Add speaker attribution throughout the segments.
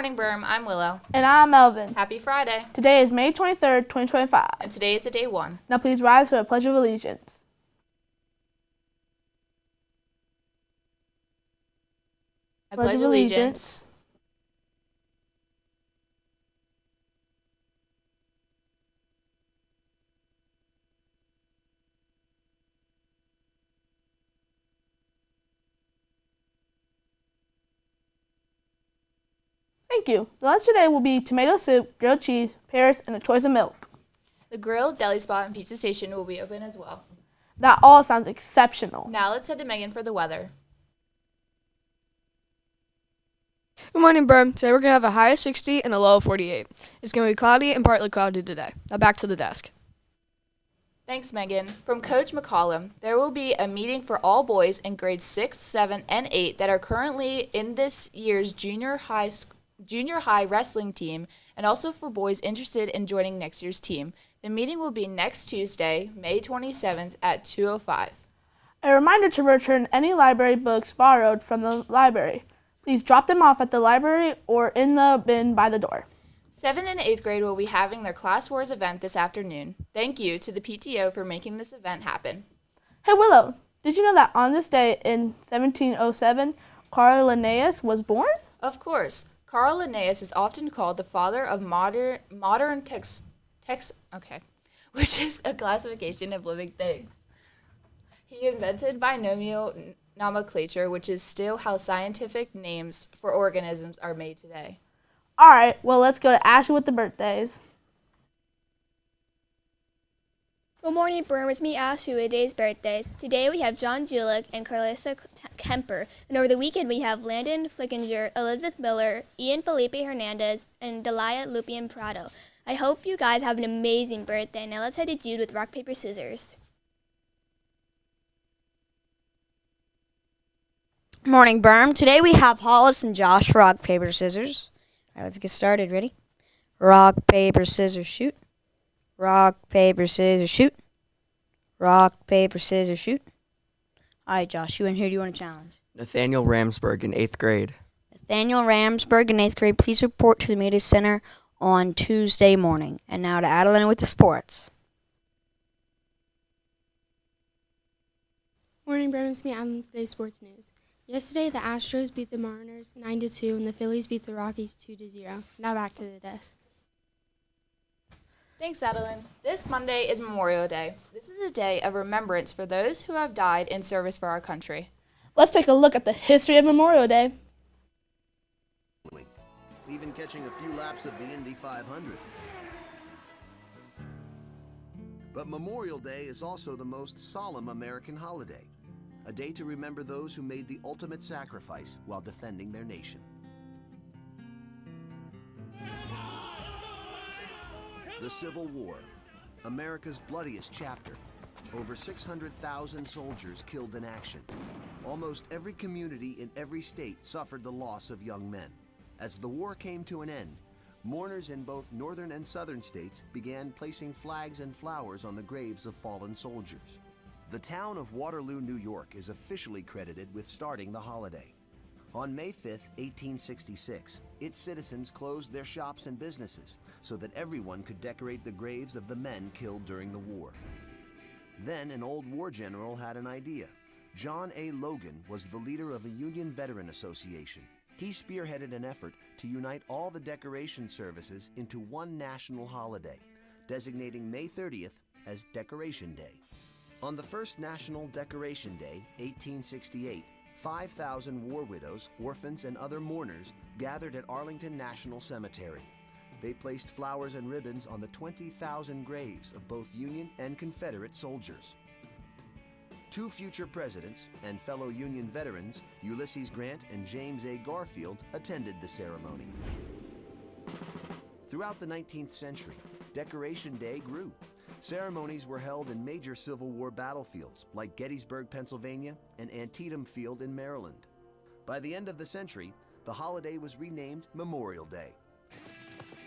Speaker 1: morning, Berm. I'm Willow.
Speaker 2: And I'm Melvin.
Speaker 1: Happy Friday.
Speaker 2: Today is May 23rd, 2025.
Speaker 1: And today is a day one.
Speaker 2: Now please rise for the Pledge of Allegiance.
Speaker 1: I pledge allegiance.
Speaker 2: Thank you. The lunch today will be tomato soup, grilled cheese, pears, and a choice of milk.
Speaker 1: The grilled deli spot and pizza station will be open as well.
Speaker 2: That all sounds exceptional.
Speaker 1: Now let's head to Megan for the weather.
Speaker 3: Good morning, Berm. Today we're going to have a high of 60 and a low of 48. It's going to be cloudy and partly cloudy today. Now back to the desk.
Speaker 1: Thanks, Megan. From Coach McCollum, there will be a meeting for all boys in grades 6, 7, and 8 that are currently in this year's junior high wrestling team, and also for boys interested in joining next year's team. The meeting will be next Tuesday, May 27th at 2:05.
Speaker 2: A reminder to return any library books borrowed from the library. Please drop them off at the library or in the bin by the door.
Speaker 1: 7th and 8th grade will be having their Class Wars event this afternoon. Thank you to the PTO for making this event happen.
Speaker 2: Hey Willow, did you know that on this day in 1707, Carl Linnaeus was born?
Speaker 1: Of course. Carl Linnaeus is often called the father of modern which is a classification of living things. He invented binomial nomenclature, which is still how scientific names for organisms are made today.
Speaker 2: All right, well, let's go to Ashley with the birthdays.
Speaker 4: Good morning, Berm. It's me, Ashley, with today's birthdays. Today we have John Julick and Carlissa Kemper. And over the weekend we have Landon Flickinger, Elizabeth Miller, Ian Felipe Hernandez, and Delia Lupian Prado. I hope you guys have an amazing birthday. Now let's head to Jude with rock, paper, scissors.
Speaker 5: Morning, Berm. Today we have Hollis and Josh for rock, paper, scissors. All right, let's get started. Ready? Rock, paper, scissors, shoot. Rock, paper, scissors, shoot. Rock, paper, scissors, shoot. All right, Josh, who and who do you want to challenge?
Speaker 6: Nathaniel Ramsberg in 8th grade.
Speaker 5: Nathaniel Ramsberg in 8th grade, please report to the media center on Tuesday morning. And now to Adeline with the sports.
Speaker 7: Morning, Berm. It's me, Adeline, today's sports news. Yesterday, the Astros beat the Mariners 9-2, and the Phillies beat the Rockies 2-0. Now back to the desk.
Speaker 1: Thanks, Adeline. This Monday is Memorial Day. This is a day of remembrance for those who have died in service for our country.
Speaker 2: Let's take a look at the history of Memorial Day.
Speaker 8: Even catching a few laps of the Indy 500. But Memorial Day is also the most solemn American holiday. A day to remember those who made the ultimate sacrifice while defending their nation. The Civil War, America's bloodiest chapter. Over 600,000 soldiers killed in action. Almost every community in every state suffered the loss of young men. As the war came to an end, mourners in both northern and southern states began placing flags and flowers on the graves of fallen soldiers. The town of Waterloo, New York is officially credited with starting the holiday. On May 5, 1866, its citizens closed their shops and businesses so that everyone could decorate the graves of the men killed during the war. Then an old war general had an idea. John A. Logan was the leader of a Union Veteran Association. He spearheaded an effort to unite all the decoration services into one national holiday, designating May 30th as Decoration Day. On the first National Decoration Day, 1868, 5,000 war widows, orphans, and other mourners gathered at Arlington National Cemetery. They placed flowers and ribbons on the 20,000 graves of both Union and Confederate soldiers. Two future presidents and fellow Union veterans, Ulysses Grant and James A. Garfield, attended the ceremony. Throughout the 19th century, Decoration Day grew. Ceremonies were held in major Civil War battlefields like Gettysburg, Pennsylvania, and Antietam Field in Maryland. By the end of the century, the holiday was renamed Memorial Day.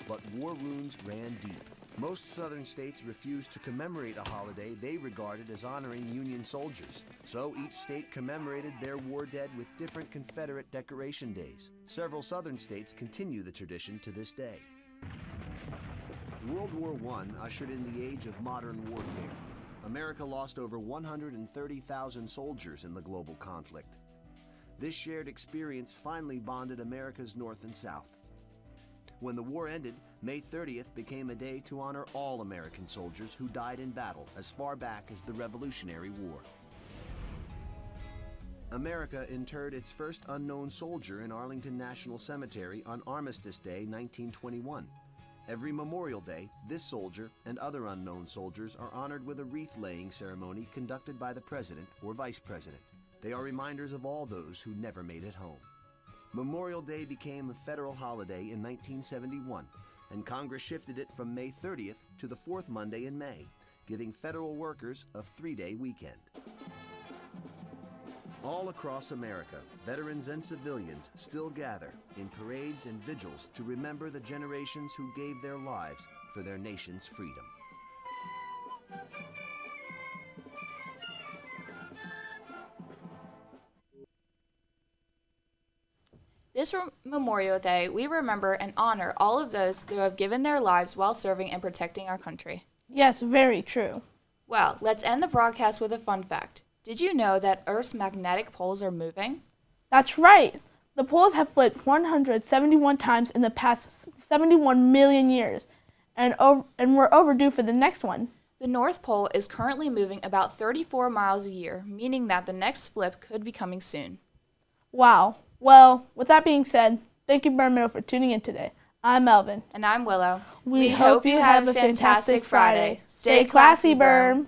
Speaker 8: But war wounds ran deep. Most southern states refused to commemorate a holiday they regarded as honoring Union soldiers, so each state commemorated their war dead with different Confederate decoration days. Several southern states continue the tradition to this day. World War I ushered in the age of modern warfare. America lost over 130,000 soldiers in the global conflict. This shared experience finally bonded America's North and South. When the war ended, May 30th became a day to honor all American soldiers who died in battle as far back as the Revolutionary War. America interred its first unknown soldier in Arlington National Cemetery on Armistice Day 1921. Every Memorial Day, this soldier and other unknown soldiers are honored with a wreath-laying ceremony conducted by the President or Vice President. They are reminders of all those who never made it home. Memorial Day became a federal holiday in 1971, and Congress shifted it from May 30th to the fourth Monday in May, giving federal workers a 3-day weekend. All across America, veterans and civilians still gather in parades and vigils to remember the generations who gave their lives for their nation's freedom.
Speaker 1: This Memorial Day, we remember and honor all of those who have given their lives while serving and protecting our country.
Speaker 2: Yes, very true.
Speaker 1: Well, let's end the broadcast with a fun fact. Did you know that Earth's magnetic poles are moving?
Speaker 2: That's right. The poles have flipped 171 times in the past 71 million years, and we're overdue for the next one.
Speaker 1: The North Pole is currently moving about 34 miles a year, meaning that the next flip could be coming soon.
Speaker 2: Wow. Well, with that being said, thank you, Bermudian, for tuning in today. I'm Melvin.
Speaker 1: And I'm Willow.
Speaker 2: We hope you have a fantastic Friday. Stay classy, Berm.